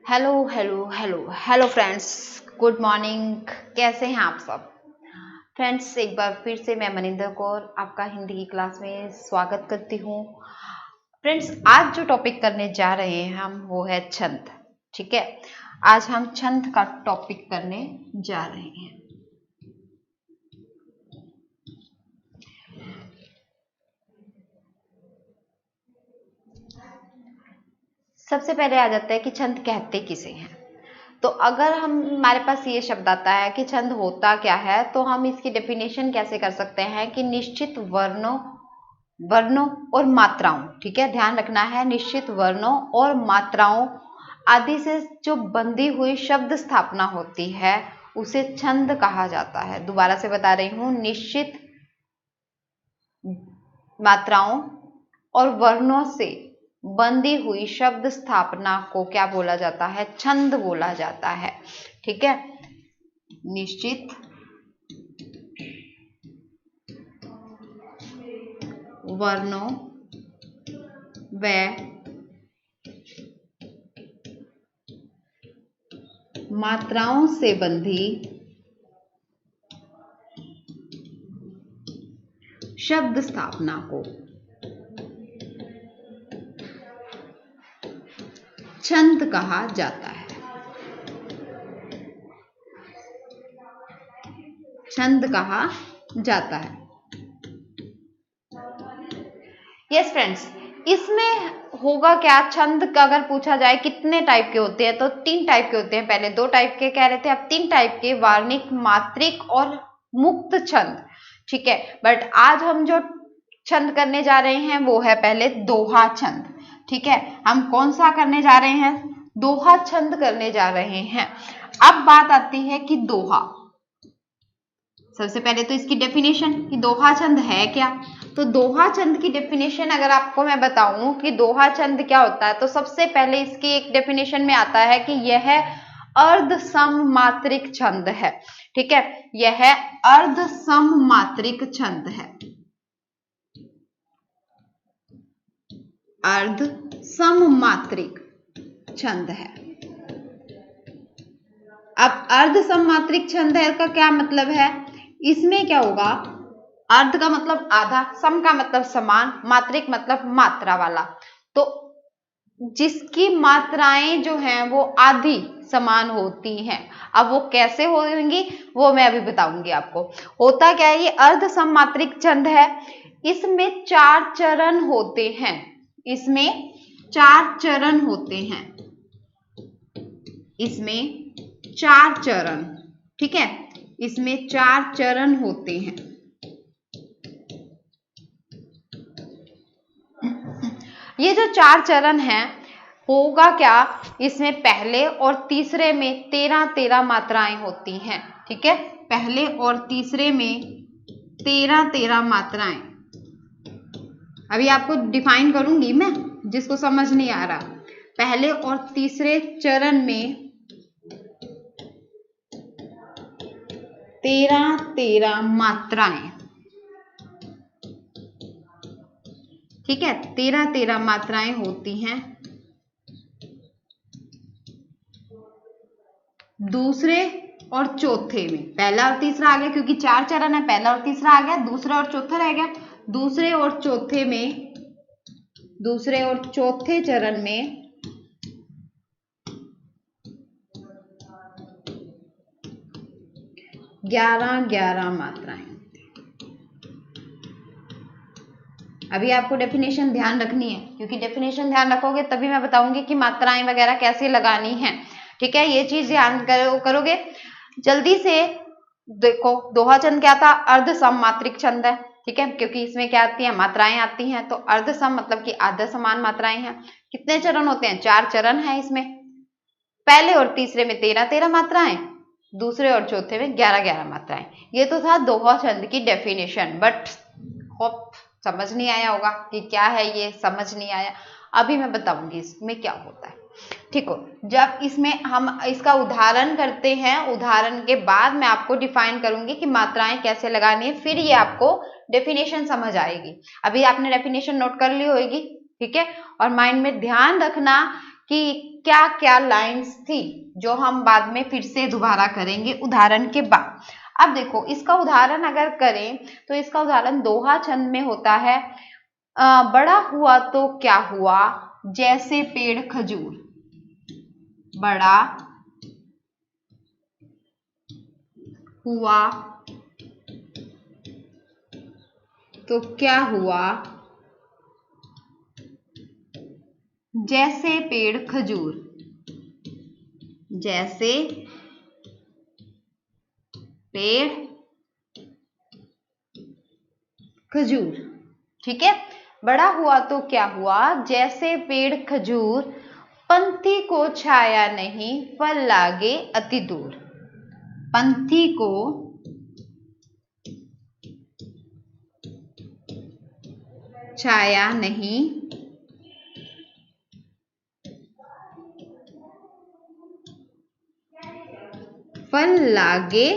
Hello hello hello hello friends, good morning. कैसे हैं आप सब फ्रेंड्स? एक बार फिर से मैं मनिंदर कौर आपका हिंदी की क्लास में स्वागत करती हूँ। फ्रेंड्स, आज जो टॉपिक करने जा रहे हैं हम वो है छंद। ठीक है, आज हम छंद का टॉपिक करने जा रहे हैं। सबसे पहले आ जाता है कि छंद कहते किसे हैं। तो अगर हमारे पास ये शब्द आता है कि छंद होता क्या है, तो हम इसकी डेफिनेशन कैसे कर सकते हैं कि निश्चित वर्णों और मात्राओं, ठीक है, ध्यान रखना है, निश्चित वर्णों और मात्राओं आदि से जो बंधी हुई शब्द स्थापना होती है उसे छंद कहा जाता है। दोबारा से बता रही हूं, निश्चित मात्राओं और वर्णों से बंधी हुई शब्द स्थापना को क्या बोला जाता है? छंद बोला जाता है। ठीक है, निश्चित वर्णों व मात्राओं से बंधी शब्द स्थापना को छंद कहा जाता है। छंद कहा जाता है। यस फ्रेंड्स, इसमें होगा क्या? छंद का अगर पूछा जाए कितने टाइप के होते हैं, तो 3 टाइप के होते हैं। पहले 2 टाइप के कह रहे थे, अब 3 टाइप के, वार्णिक, मात्रिक और मुक्त छंद। ठीक है, बट आज हम जो छंद करने जा रहे हैं वो है पहले दोहा छंद। ठीक है, हम कौन सा करने जा रहे हैं? दोहा छंद करने जा रहे हैं। अब बात आती है कि दोहा। सबसे पहले तो इसकी डेफिनेशन कि दोहा छंद है क्या। तो दोहा छंद की डेफिनेशन अगर आपको मैं बताऊं कि दोहा छंद क्या होता है, तो सबसे पहले इसकी एक डेफिनेशन में आता है कि यह अर्ध सममात्रिक छंद है। ठीक है, यह अर्ध सममात्रिक छंद है। अर्ध सममात्रिक छंद है। अब अर्ध सममात्रिक छंद है का क्या मतलब है? इसमें क्या होगा? अर्ध का मतलब आधा, सम का मतलब समान, मात्रिक मतलब मात्रा वाला। तो जिसकी मात्राएं जो हैं वो आधी समान होती हैं। अब वो कैसे होंगी वो मैं अभी बताऊंगी आपको। होता क्या है? ये अर्ध सममात्रिक छंद है। इसमें 4 चरण होते हैं। इसमें 4 चरण होते हैं। इसमें 4 चरण, ठीक है, इसमें 4 चरण होते हैं। ये जो 4 चरण हैं, होगा क्या? इसमें पहले और तीसरे में 13-13 मात्राएं होती हैं। ठीक है, पहले और तीसरे में 13-13 मात्राएं। अभी आपको डिफाइन करूंगी मैं, जिसको समझ नहीं आ रहा। पहले और तीसरे चरण में 13-13 मात्राएं। ठीक है, 13-13 मात्राएं होती हैं। दूसरे और चौथे में पहला और तीसरा आ गया, क्योंकि 4 चरण है, पहला और तीसरा आ गया, दूसरा और चौथा रह गया। दूसरे और चौथे चरण में 11-11 मात्राएं। अभी आपको डेफिनेशन ध्यान रखनी है, क्योंकि डेफिनेशन ध्यान रखोगे तभी मैं बताऊंगी कि मात्राएं वगैरह कैसे लगानी है। ठीक है, ये चीज ध्यान करोगे। जल्दी से देखो, दोहा छंद क्या था? अर्ध सममात्रिक छंद है। ठीक है, क्योंकि इसमें क्या आती है? मात्राएं आती हैं। तो अर्ध सम मतलब कि आधा समान मात्राएं हैं। कितने चरण होते हैं? 4 चरण है इसमें। पहले और तीसरे में 13-13 मात्राएं, दूसरे और चौथे में 11-11 मात्राएं। ये तो था दोहा छंद की डेफिनेशन, बट होप समझ नहीं आया होगा कि क्या है ये, समझ नहीं आया। अभी मैं बताऊंगी इसमें क्या होता है। ठीक हो, जब इसमें हम इसका उदाहरण करते हैं, उदाहरण के बाद मैं आपको डिफाइन करूंगी कि मात्राएं कैसे लगानी है, फिर ये आपको डेफिनेशन समझ आएगी। अभी आपने डेफिनेशन नोट कर ली होगी। ठीक है, और माइंड में ध्यान रखना कि क्या क्या लाइंस थी जो हम बाद में फिर से दोबारा करेंगे उदाहरण के बाद। अब देखो इसका उदाहरण अगर करें तो इसका उदाहरण दोहा छंद में होता है, बड़ा हुआ तो क्या हुआ जैसे पेड़ खजूर। बड़ा हुआ तो क्या हुआ जैसे पेड़ खजूर। जैसे पेड़ खजूर, ठीक है। बड़ा हुआ तो क्या हुआ जैसे पेड़ खजूर, पंथी को छाया नहीं फल लागे अति दूर। पंथी को छाया नहीं फल लागे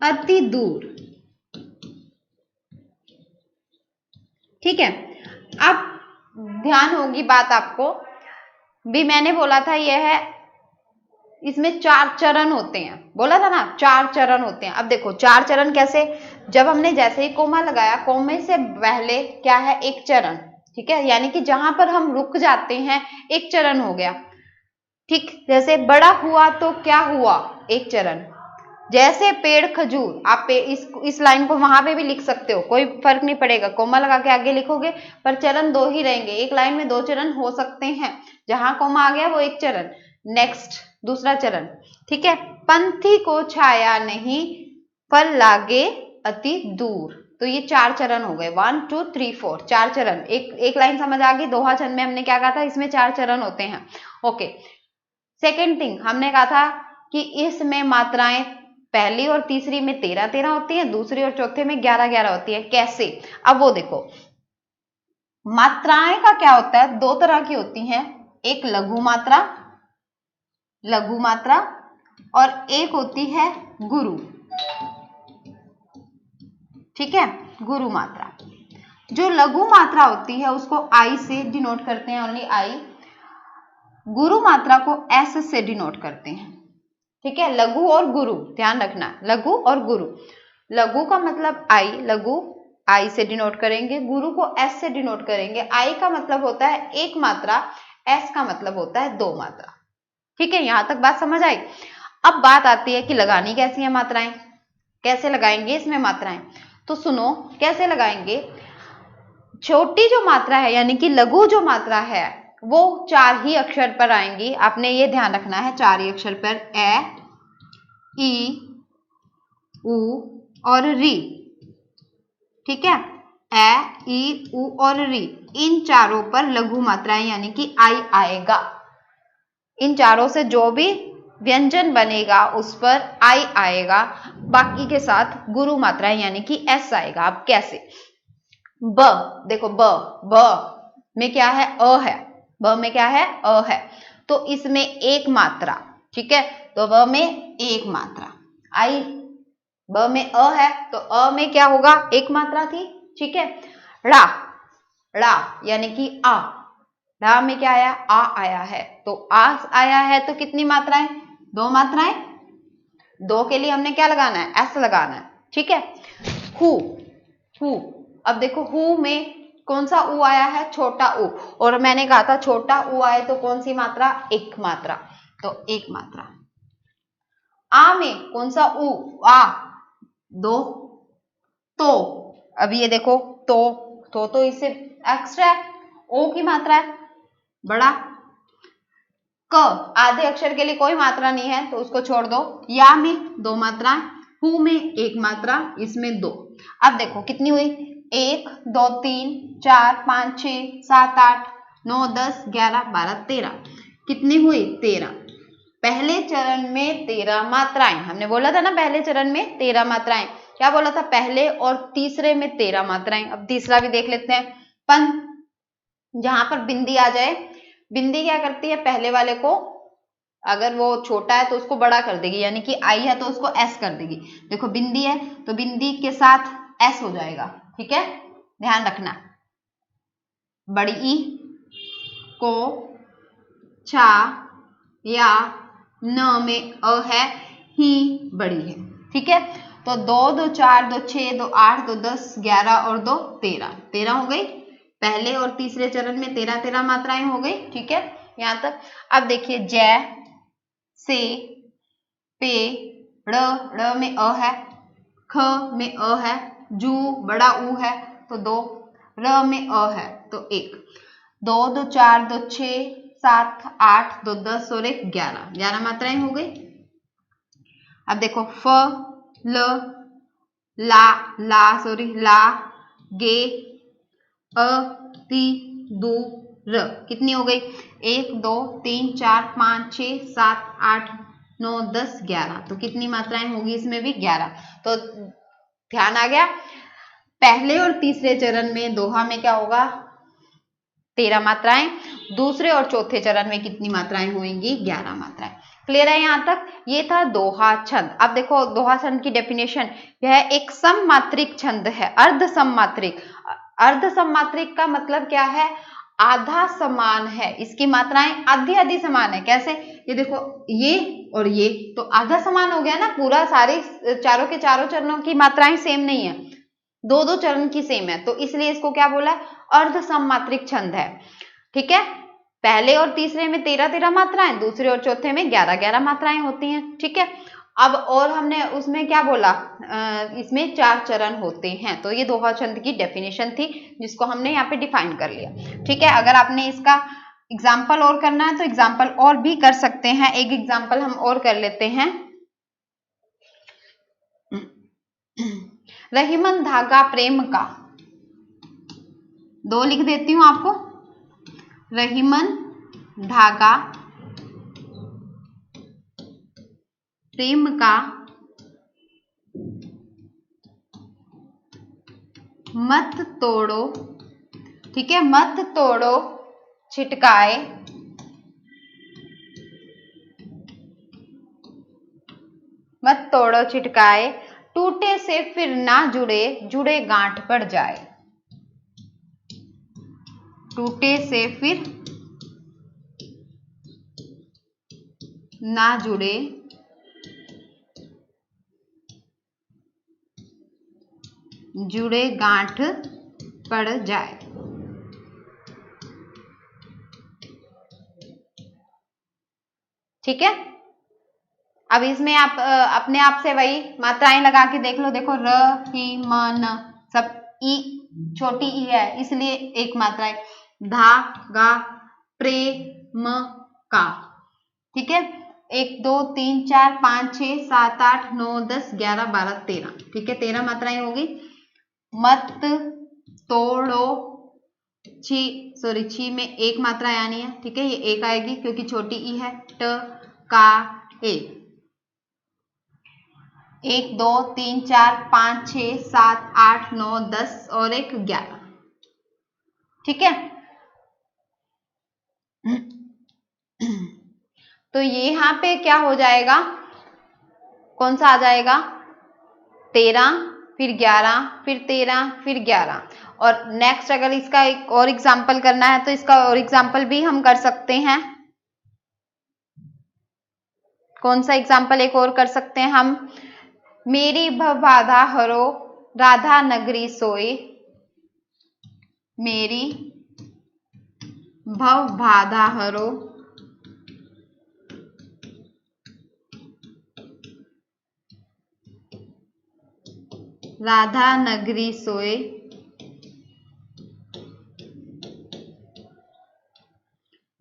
अति दूर, ठीक है। अब ध्यान होगी बात आपको भी, मैंने बोला था यह है इसमें 4 चरण होते हैं, बोला था ना 4 चरण होते हैं। अब देखो 4 चरण कैसे, जब हमने जैसे ही कोमा लगाया, कोमे से पहले क्या है एक चरण, ठीक है, यानी कि जहां पर हम रुक जाते हैं एक चरण हो गया, ठीक। जैसे बड़ा हुआ तो क्या हुआ एक चरण, जैसे पेड़ खजूर, आप इस लाइन को वहां पे भी लिख सकते हो, कोई फर्क नहीं पड़ेगा, कोमा लगा के आगे लिखोगे पर चरण 2 ही रहेंगे, एक लाइन में 2 चरण हो सकते हैं, जहां कोमा आ गया वो एक चरण। नेक्स्ट दूसरा चरण, ठीक है। पंथी को छाया नहीं फल लागे अति दूर, तो ये 4 चरण हो गए, 1 2 3 4 4 चरण। एक लाइन समझ आ गई, दोहा छंद में हमने क्या कहा था, इसमें 4 चरण होते हैं, ओके। सेकेंड थिंग हमने कहा था कि इसमें मात्राएं पहली और तीसरी में 13 13 होती हैं, दूसरी और चौथे में 11 11 होती है। कैसे, अब वो देखो, मात्राएं का क्या होता है, 2 तरह की होती हैं, एक लघु मात्रा और एक होती है गुरु, ठीक है, गुरु मात्रा। जो लघु मात्रा होती है उसको आई से डिनोट करते हैं, ओनली आई। गुरु मात्रा को एस से डिनोट करते हैं, ठीक है। लघु और गुरु ध्यान रखना, लघु और गुरु। लघु का मतलब आई, लघु आई से डिनोट करेंगे, गुरु को एस से डिनोट करेंगे। आई का मतलब होता है एक मात्रा, एस का मतलब होता है 2 मात्रा, ठीक है। यहां तक बात समझ आई। अब बात आती है कि लगानी कैसी है मात्राएं, कैसे लगाएंगे इसमें मात्राएं, तो सुनो कैसे लगाएंगे। छोटी जो मात्रा है यानी कि लघु जो मात्रा है वो 4 ही अक्षर पर आएंगी, आपने ये ध्यान रखना है, 4 ही अक्षर पर, ए ई उ और री, ठीक है। ए ई उ और री, इन चारों पर लघु मात्राएं यानी कि आई आएगा। इन चारों से जो भी व्यंजन बनेगा उस पर आई आएगा, बाकी के साथ गुरु मात्राएं यानी कि एस आएगा। अब कैसे, ब देखो, ब में क्या है, अ है, ब में क्या है, अ है, तो इसमें एक मात्रा, ठीक है, तो ब में एक मात्रा आई। ब में अ है तो अ में क्या होगा, एक मात्रा थी, ठीक है। ड़ा यानी कि आ, ड़ा में क्या आया, आ आया है, तो आ आया है तो कितनी मात्राएं, 2 मात्राएं। 2 के लिए हमने क्या लगाना है, एस लगाना है, ठीक है। हु, अब देखो हु में कौन सा उ आया है, छोटा उ, और मैंने कहा था छोटा उ आए तो कौन सी मात्रा, एक मात्रा, तो एक मात्रा। आ में कौन सा उ, आ 2, तो अब ये देखो तो इससे एक्स्ट्रा है, ओ की मात्रा है, बड़ा। क आधे अक्षर के लिए कोई मात्रा नहीं है तो उसको छोड़ दो। या में 2 मात्रा, हु में 1 मात्रा, इसमें 2। अब देखो कितनी हुई, 1 2 3 4 5 6 7 8 9 10 11 12 13, कितनी हुई, 13। पहले चरण में 13 मात्राएं, हमने बोला था ना पहले चरण में 13 मात्राएं, क्या बोला था, पहले और तीसरे में 13 मात्राएं। अब तीसरा भी देख लेते हैं। पन, जहां पर बिंदी आ जाए, बिंदी क्या करती है, पहले वाले को अगर वो छोटा है तो उसको बड़ा कर देगी, यानी कि आई है तो उसको एस कर देगी। देखो बिंदी है तो बिंदी के साथ एस हो जाएगा, ठीक है, ध्यान रखना। बड़ी ई, को, छा या न में अ है, ही बड़ी है। ठीक है, तो 2 2 4 2 6 2 8 2 10 11 और 2 13, 13 हो गई। पहले और तीसरे चरण में 13 13 मात्राएं हो गई। ठीक है, यहां तक। अब देखिए जय, से, पे, ड़ में अ है, ख में अ है, जू बड़ा ऊ है तो 2, र में अ है तो 1, 2 2 4 2 6 7 8 2 10 और 1 11, 11 मात्राएं हो गई। अब देखो फ, ल, ला, गे, अ, ती, दू, र, कितनी हो गई? 1 2 3 4 5 6 7 8 9 10 11, तो कितनी मात्राएं होगी इसमें भी? 11। तो ध्यान आ गया। पहले और तीसरे चरण में दोहा में क्या होगा? 13 मात्राएं। दूसरे और चौथे चरण में कितनी मात्राएं होंगी? 11 मात्राएं। क्लियर है यहां तक? ये था दोहा छंद। अब देखो दोहा छंद की डेफिनेशन, यह एक सममात्रिक छंद है। अर्ध सममात्रिक, अर्ध सममात्रिक का मतलब क्या है? आधा समान है, इसकी मात्राएं आधी आधी समान है। कैसे? ये देखो ये और ये तो आधा समान हो गया ना, पूरा सारे चारों के चारों चरणों की मात्राएं सेम नहीं है, 2 2 चरण की सेम है, तो इसलिए इसको क्या बोला है? अर्ध सममात्रिक छंद है। ठीक है, पहले और तीसरे में 13 13 मात्राएं, दूसरे और चौथे में 11 11 मात्राएं होती हैं। ठीक है, अब और हमने उसमें क्या बोला? इसमें 4 चरण होते हैं। तो ये दोहा छंद की डेफिनेशन थी जिसको हमने यहाँ पे डिफाइन कर लिया। ठीक है, अगर आपने इसका एग्जाम्पल और करना है तो एग्जाम्पल और भी कर सकते हैं। एक एग्जाम्पल हम और कर लेते हैं। रहीमन धागा प्रेम का, 2 लिख देती हूं आपको। रहीमन धागा प्रेम का, मत तोड़ो। ठीक है, मत तोड़ो छिटकाए, मत तोड़ो छिटकाए, टूटे से फिर ना जुड़े, जुड़े गांठ पड़ जाए। टूटे से फिर ना जुड़े, जुड़े गांठ पड़ जाए। ठीक है, अब इसमें आप अपने आप से वही मात्राएं लगा के देख लो। देखो र, ही, म, न, सब ई, छोटी ई है इसलिए एक मात्रा है। धा, गा, प्रे, म, का। ठीक है, 1 2 3 4 5 6 7 8 9 10 11 12 13। ठीक है, 13 मात्राएं होगी। मत तोड़ो, छी में एक मात्रा आनी है। ठीक है, ये एक आएगी क्योंकि छोटी ई है। ट, का, ए। 1 2 3 4 5 6 7 8 9 10 और 1 11। ठीक है, तो ये यहाँ पे क्या हो जाएगा? कौन सा आ जाएगा? 13 फिर 11 फिर 13 फिर 11। और नेक्स्ट अगर इसका एक और एग्जाम्पल करना है तो इसका और एग्जाम्पल भी हम कर सकते हैं। कौन सा एग्जाम्पल एक और कर सकते हैं हम? मेरी भवबाधा हरो, राधा नगरी सोए। मेरी भवबाधा हरो, राधा नगरी सोए।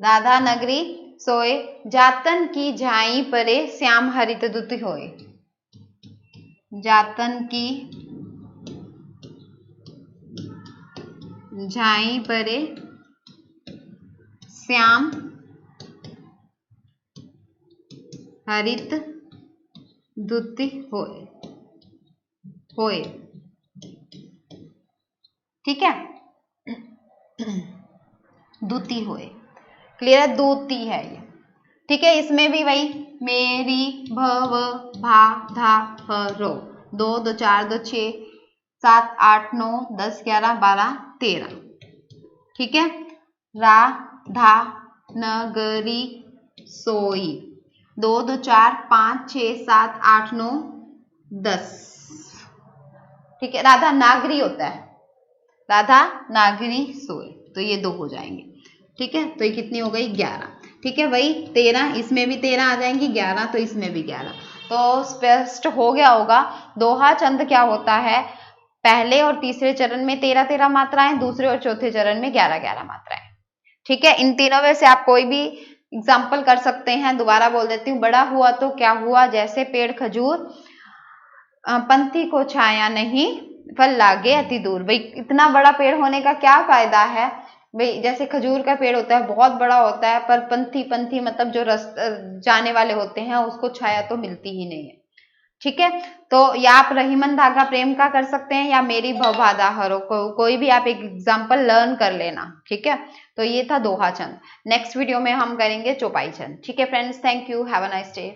राधा नगरी सोए, जातन की झाई परे, श्याम हरित दुत होए। जातन की झाई परे, श्याम हरित दुति होए, होए। ठीक है, दुति होए। क्लियर है? दूती है ये। ठीक है, इसमें भी वही मेरी भव भा धा हरो, 2 2 4 2 6 7 8 9 10 11 12 13। ठीक है, रा धा नगरी सोई। 2 2 4 5 6 7 8 9 10। ठीक है, राधा नागरी होता है, राधा नागरी सोई, तो ये 2 हो जाएंगे। ठीक है, तो ये कितनी हो गई 11। ठीक है, वही 13, इसमें भी 13 आ जाएंगी, 11 तो इसमें भी 11। तो स्पष्ट हो गया होगा दोहा छंद क्या होता है। पहले और तीसरे चरण में 13-13 मात्राएं, दूसरे और चौथे चरण में 11-11 मात्राएं। ठीक है, इन तीनों में से आप कोई भी एग्जाम्पल कर सकते हैं। दोबारा बोल देती हूँ, बड़ा हुआ तो क्या हुआ, जैसे पेड़ खजूर पंथी को छाया नहीं, फल लागे अति दूर। भाई इतना बड़ा पेड़ होने का क्या फायदा है। भाई जैसे खजूर का पेड़ होता है, बहुत बड़ा होता है, पर पंथी मतलब जो जाने वाले होते हैं उसको छाया तो मिलती ही नहीं है। ठीक है, तो या आप रहीमन धागा प्रेम का कर सकते हैं या मेरी भवबाधा हरो, कोई भी आप एक एग्जाम्पल लर्न कर लेना। ठीक है, तो ये था दोहा छंद। नेक्स्ट वीडियो में हम करेंगे चौपाई छंद। ठीक है friends, thank you, have a nice day.